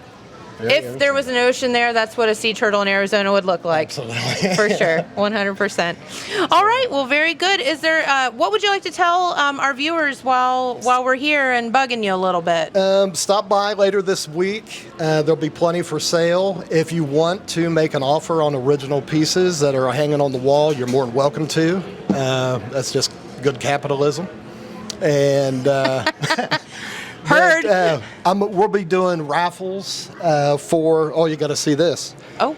If there was an ocean there, that's what a sea turtle in Arizona would look like. Absolutely. For sure. 100%. All right. Well, very good. Is there, what would you like to tell our viewers while we're here and bugging you a little bit? Stop by later this week. There'll be plenty for sale. If you want to make an offer on original pieces that are hanging on the wall, you're more than welcome to. That's just good capitalism. And heard. We'll be doing raffles for. Oh, you got to see this. Oh.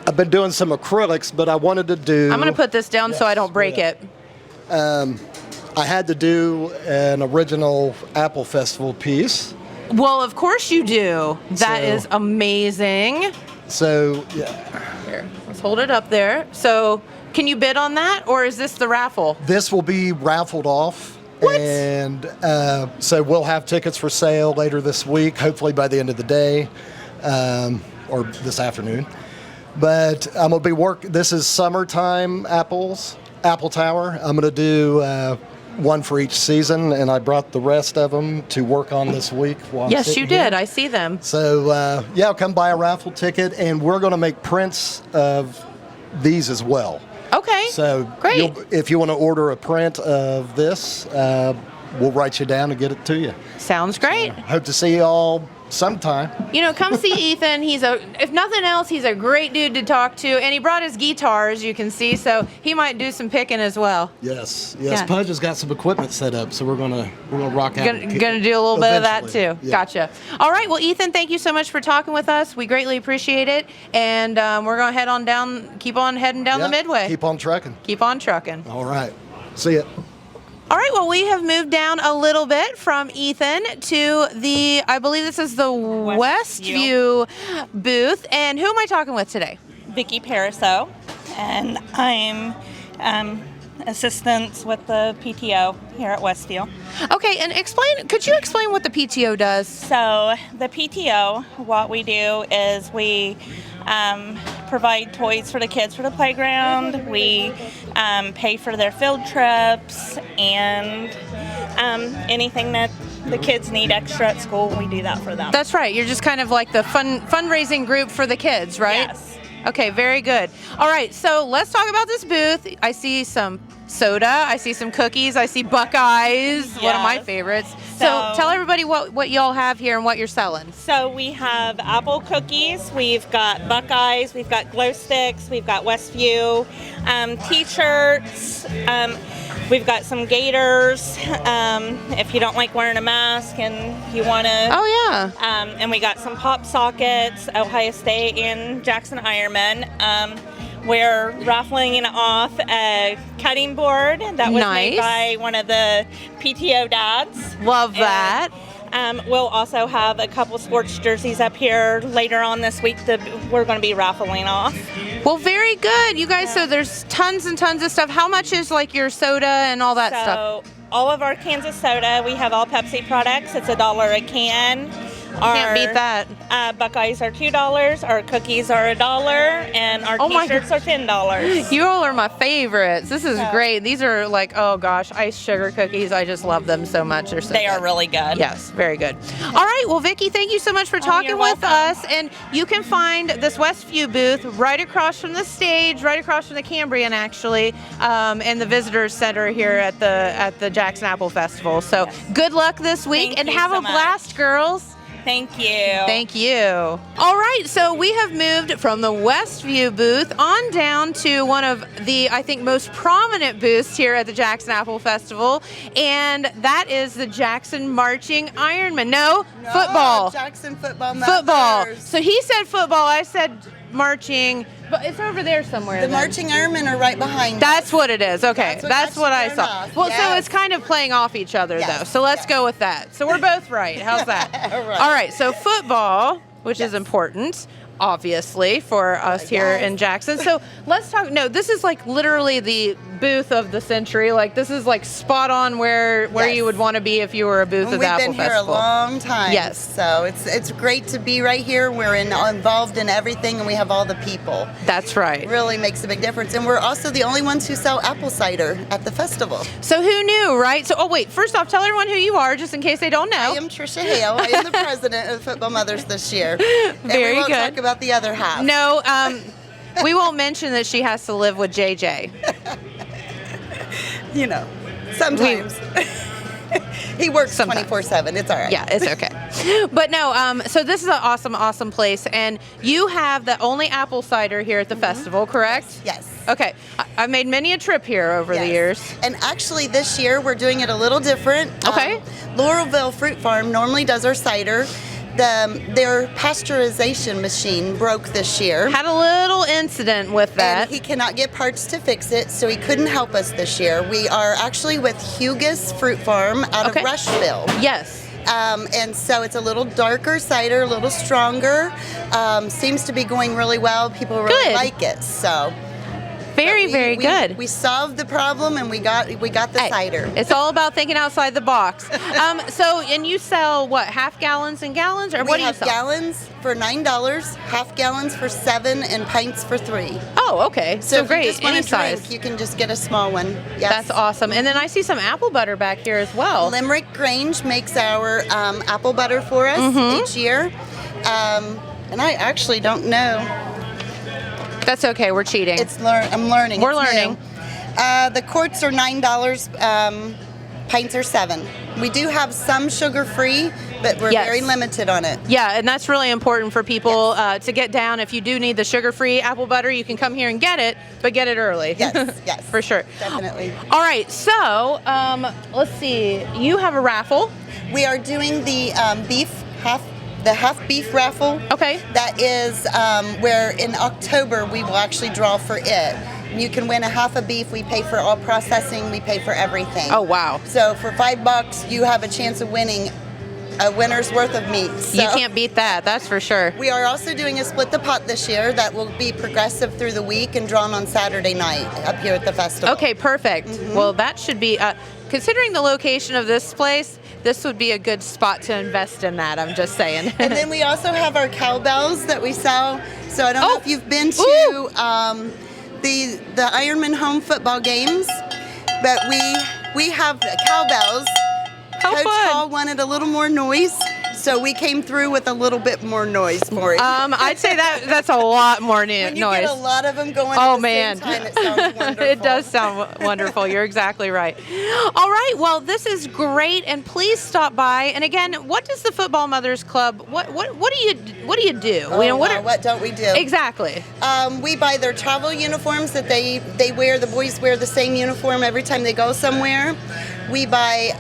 I've been doing some acrylics, but I wanted to do. I'm going to put this down so I don't break it. I had to do an original Apple Festival piece. Well, of course you do. That is amazing. So, yeah. Here, let's hold it up there. So, can you bid on that, or is this the raffle? This will be raffled off. What? And so we'll have tickets for sale later this week, hopefully by the end of the day, or this afternoon. But I'm going to be this is summertime Apple Tower. I'm going to do one for each season, and I brought the rest of them to work on this week. Yes, you did. I see them. So, come buy a raffle ticket, and we're going to make prints of these as well. Okay. So great. If you want to order a print of this, we'll write you down and get it to you. Sounds great. So, hope to see you all sometime. Come see Ethan. If nothing else, he's a great dude to talk to, and he brought his guitar, as you can see, so he might do some picking as well. Yes. Pudge has got some equipment set up, so we're gonna rock out. Gonna do a little bit of that too. Yeah. Gotcha. All right. Well, Ethan, thank you so much for talking with us. We greatly appreciate it, and we're gonna head on down. Keep on heading down the Midway. Keep on trucking. Keep on trucking. All right. See ya. All right, well, we have moved down a little bit from Ethan to I believe this is the Westview booth. And who am I talking with today? Vicki Pariseau, and I'm assistance with the PTO here at Westview. Okay, and could you explain what the PTO does? So the PTO, what we do is we provide toys for the kids for the playground. We pay for their field trips and anything that the kids need extra at school, we do that for them. That's right. You're just kind of like the fundraising group for the kids, right? Yes. Okay, very good. All right, so let's talk about this booth. I see some soda, I see some cookies, I see Buckeyes, one of my favorites. So tell everybody what y'all have here and what you're selling. So we have apple cookies, we've got Buckeyes, we've got glow sticks, we've got Westview, t-shirts, we've got some gaiters, if you don't like wearing a mask and you want to. Oh, yeah. And we got some pop sockets, Ohio State and Jackson Ironman. We're raffling off a cutting board that was made by one of the PTO dads. Love that. We'll also have a couple sports jerseys up here later on this week that we're going to be raffling off. Well, very good. You guys, so there's tons and tons of stuff. How much is like your soda and all that stuff? All of our cans of soda, we have all Pepsi products. It's $1 a can. Can't beat that. Buckeyes are $2, our cookies are $1, and our t-shirts are $10. You all are my favorites. This is great. These are like, oh gosh, iced sugar cookies. I just love them so much. They're so They are really good. Yes, very good. All right, well, Vicki, thank you so much for talking with us. And you can find this Westview booth right across from the stage, right across from the Cambrian, actually, and the Visitors Center here at the Jackson Apple Festival. So good luck this week, and have a blast, girls. Thank you. Thank you. All right, so we have moved from the Westview booth on down to one of the, I think, most prominent booths here at the Jackson Apple Festival, and that is the Jackson Marching Ironman. No, football. Jackson football. Football. So he said football, I said marching, but it's over there somewhere. The Marching Ironmen are right behind That's what it is. Okay, that's what I saw. off. Well, Yes. so it's kind of playing off each other, though. So let's go with that. So we're both right. How's that? Right. All right, so football, which is important, obviously, for us here in Jackson. So let's talk. No, this is like literally the booth of the century. Like, this is like spot on where you would want to be if you were a booth of the Apple We've been Festival. here a long time. Yes. So it's great to be right here. We're involved in everything, and we have all the people. That's right. It really makes a big difference. And we're also the only ones who sell apple cider at the festival. So who knew, right? So, oh wait, first off, tell everyone who you are, just in case they don't know. I am Trisha Hale. I am the president of Football Mothers this year. Very and we won't good. talk about the other half. No, we won't mention that she has to live with JJ. You know, sometimes. He works 24/7. It's all right. Yeah, it's okay. But no, so this is an awesome, awesome place. And you have the only apple cider here at the festival, correct? Yes. Okay. I've made many a trip here over the years. And actually this year we're doing it a little different. Okay. Laurelville Fruit Farm normally does our cider. Their pasteurization machine broke this year. Had a little incident with that. And he cannot get parts to fix it, so he couldn't help us this year. We are actually with Hugus Fruit Farm out of Rushville. Yes. And so it's a little darker cider, a little stronger. Seems to be going really well. People really like it. So very good. We solved the problem, and we got the cider. It's all about thinking outside the box. So, and you sell what, half gallons and gallons, or what do you sell? We have gallons for $9, half gallons for $7, and pints for $3. Oh, okay. So if great. you just want Any a drink, size. you can just get a small one. Yes. That's awesome. And then I see some apple butter back here as well. Limerick Grange makes our apple butter for us each year. And I actually don't know. That's okay. We're cheating. I'm learning. We're It's learning. new. The quarts are $9. Pints are $7. We do have some sugar-free, but we're very limited on it. Yeah, and that's really important for people to get down. If you do need the sugar-free apple butter, you can come here and get it, but get it early. Yes. For sure. Definitely. All right, so let's see. You have a raffle. We are doing the half beef raffle. Okay. That is where in October we will actually draw for it. You can win a half a beef. We pay for all processing. We pay for everything. Oh, wow. So for $5, you have a chance of winning a winter's worth of meat. So you can't beat that, that's for sure. We are also doing a split the pot this year that will be progressive through the week and drawn on Saturday night up here at the festival. Okay, perfect. Well, that should be, considering the location of this place, this would be a good spot to invest in that, I'm just saying. And then we also have our cowbells that we sell. So I don't know if you've been to the Ironman home football games, but we have cowbells. Coach Hall wanted a little more noise, so we came through with a little bit more noise for you. I'd say that's a lot more noise. When you get a lot of them going at the same time, it sounds wonderful. It does sound wonderful. You're exactly right. All right. Well, this is great, and please stop by. And again, what does the Football Mothers Club? What do you do? What don't we do? Exactly. We buy their travel uniforms that they wear. The boys wear the same uniform every time they go somewhere. We buy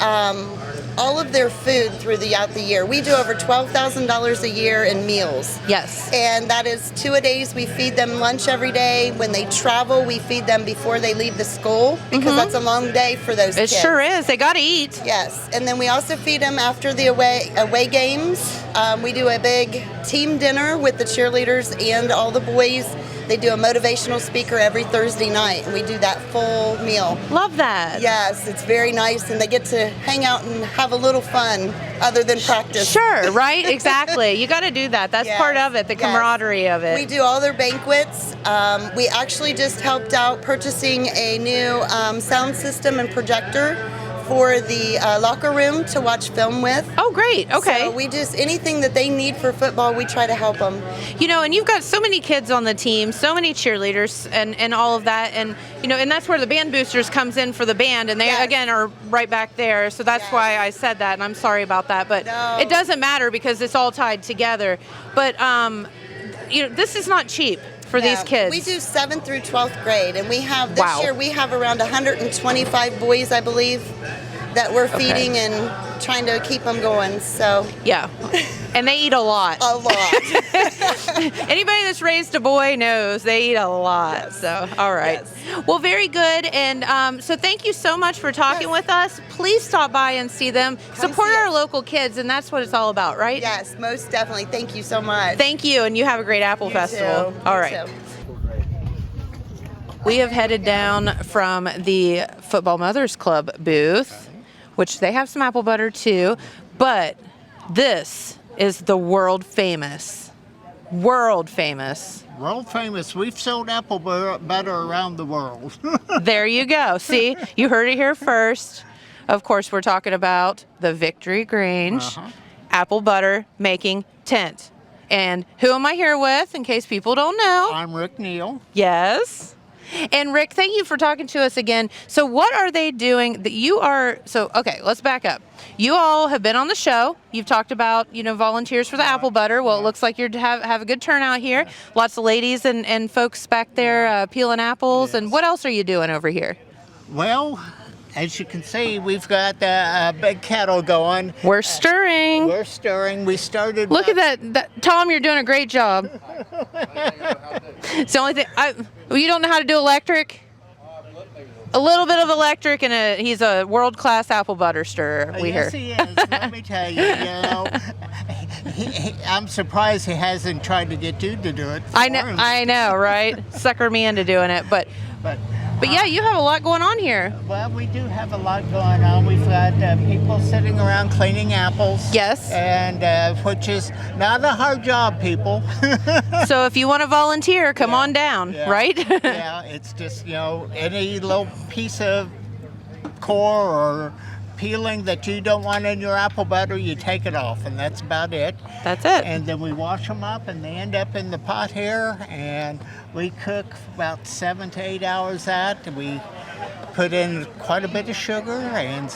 all of their food throughout the year. We do over $12,000 a year in meals. Yes. And that is 2-a-days. We feed them lunch every day. When they travel, we feed them before they leave the school because that's a long day for those kids. It sure is. They got to eat. Yes. And then we also feed them after the away games. We do a big team dinner with the cheerleaders and all the boys. They do a motivational speaker every Thursday night, and we do that full meal. Love that. Yes, it's very nice, and they get to hang out and have a little fun other than practice. Sure, right? Exactly. You got to do that. That's part of it, the camaraderie of it. We do all their banquets. We actually just helped out purchasing a new sound system and projector for the locker room to watch film with. Oh, great. Okay. So we just, anything that they need for football, we try to help them. You know, and you've got so many kids on the team, so many cheerleaders and all of that. And, you know, and that's where the band boosters comes in for the band. And they, again, are right back there. So that's why I said that. And I'm sorry about that. But it doesn't matter because it's all tied together. But, you know, this is not cheap for these kids. We do 7th through 12th grade, and we have this year we have around 125 boys, I believe, that we're feeding and trying to keep them going. So yeah, and they eat a lot. A lot. Anybody that's raised a boy knows they eat a lot. Yes. So all right. Yes. Well, very good. And so thank you so much for talking with us. Please stop by and see them. Support our local kids, and that's what it's all about, right? Yes, most definitely. Thank you so much. Thank you, and you have a great Apple Festival. Too. All right. We have headed down from the Football Mothers Club booth, which they have some apple butter too, but this is the world famous. World famous. We've sold apple butter around the world. There you go. See, you heard it here first. Of course, we're talking about the Victory Grange apple butter making tent. And who am I here with, in case people don't know? I'm Rick Neal. Yes. And Rick, thank you for talking to us again. So what are they doing that you are, so, okay, let's back up. You all have been on the show. You've talked about, you know, volunteers for the apple butter. Well, it looks like you have a good turnout here. Lots of ladies and folks back there peeling apples. And what else are you doing over here? Well, as you can see, we've got a big kettle going. We're stirring. We're stirring. We started. Look at that. Tom, you're doing a great job. It's the only thing. You don't know how to do electric? A little bit of electric, and he's a world-class apple butter stirrer. We hear. Yes, he is. Let me tell you, I'm surprised he hasn't tried to get you to do it. I know, right? Sucker me into doing it, but yeah, you have a lot going on here. Well, we do have a lot going on. We've got people sitting around cleaning apples. Yes. And which is not a hard job, people. So if you want to volunteer, come on down, right? Yeah, it's just, you know, any little piece of core or peeling that you don't want in your apple butter, you take it off, and that's about it. That's it. And then we wash them up, and they end up in the pot here, and we cook about 7 to 8 hours out. We put in quite a bit of sugar and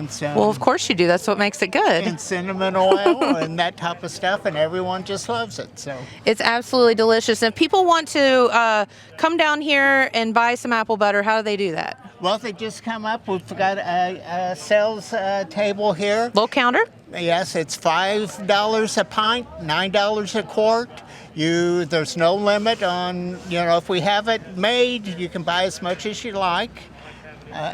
some. Well, of course you do. That's what makes it good. And cinnamon oil and that type of stuff, and everyone just loves it. So it's absolutely delicious. And if people want to come down here and buy some apple butter, how do they do that? Well, they just come up. We've got a sales table here. Little counter? Yes, it's $5 a pint, $9 a quart. There's no limit on, if we have it made, you can buy as much as you like.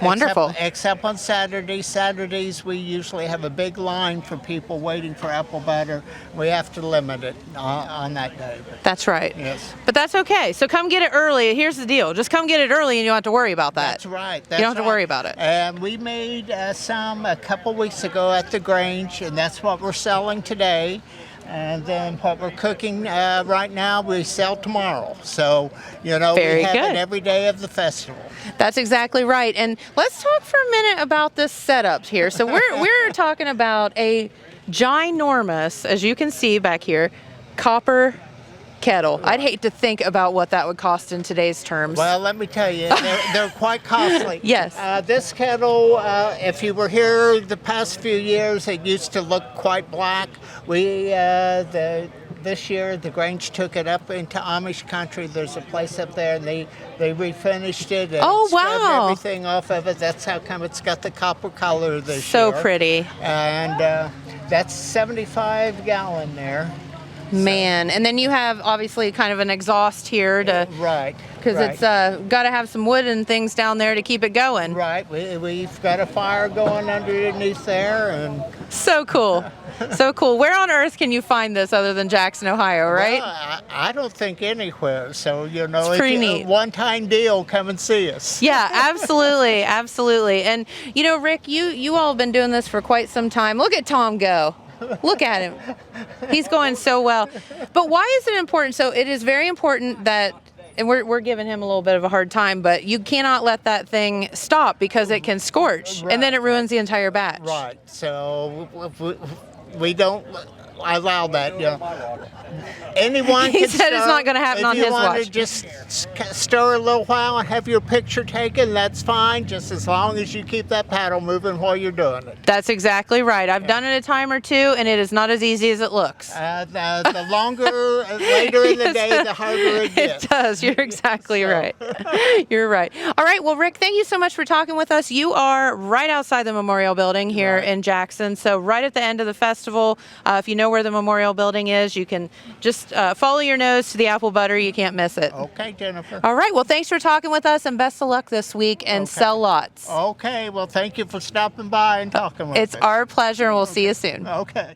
Wonderful. Except on Saturdays. Saturdays, we usually have a big line for people waiting for apple butter. We have to limit it on that day. That's right. Yes. But that's okay. So come get it early. Here's the deal. Just come get it early and you don't have to worry about that. That's right. You don't have to worry about it. And we made some a couple weeks ago at the Grange, and that's what we're selling today. And then what we're cooking right now, we sell tomorrow. So, we have it every day of the festival. That's exactly right. And let's talk for a minute about this setup here. So we're talking about a ginormous, as you can see back here, copper kettle. I'd hate to think about what that would cost in today's terms. Well, let me tell you, they're quite costly. Yes. This kettle, if you were here the past few years, it used to look quite black. This year, the Grange took it up into Amish country. There's a place up there, and they refinished it and scrubbed everything off of it. That's how come it's got the copper color this year. So pretty. And that's 75 gallon there. Man, and then you have obviously kind of an exhaust here to because it's got to have some wood and things down there to keep it going. Right, we've got a fire going underneath there, and so cool, so cool. Where on earth can you find this other than Jackson, Ohio? Right? Well, I don't think anywhere. So it's pretty neat. One-time deal. Come and see us. Yeah, absolutely, absolutely. And Rick, you all have been doing this for quite some time. Look at Tom go. Look at him. He's going so well. But why is it important? So it is very important that, and we're giving him a little bit of a hard time, but you cannot let that thing stop because it can scorch, and then it ruins the entire batch. Right. So we don't allow that. Anyone he can said it's not going to happen on his watch. If you want to just stir a little while and have your picture taken, that's fine, just as long as you keep that paddle moving while you're doing it. That's exactly right. I've done it a time or two, and it is not as easy as it looks. The longer, later in the day, the harder it gets. It does. You're exactly right. You're right. All right. Well, Rick, thank you so much for talking with us. You are right outside the Memorial Building here in Jackson, so right at the end of the festival. If you know where the Memorial Building is, you can just follow your nose to the apple butter. You can't miss it. Okay, Jennifer. All right. Well, thanks for talking with us, and best of luck this week, and sell lots. Okay. Well, thank you for stopping by and talking with us. It's our pleasure, and we'll see you soon. Okay.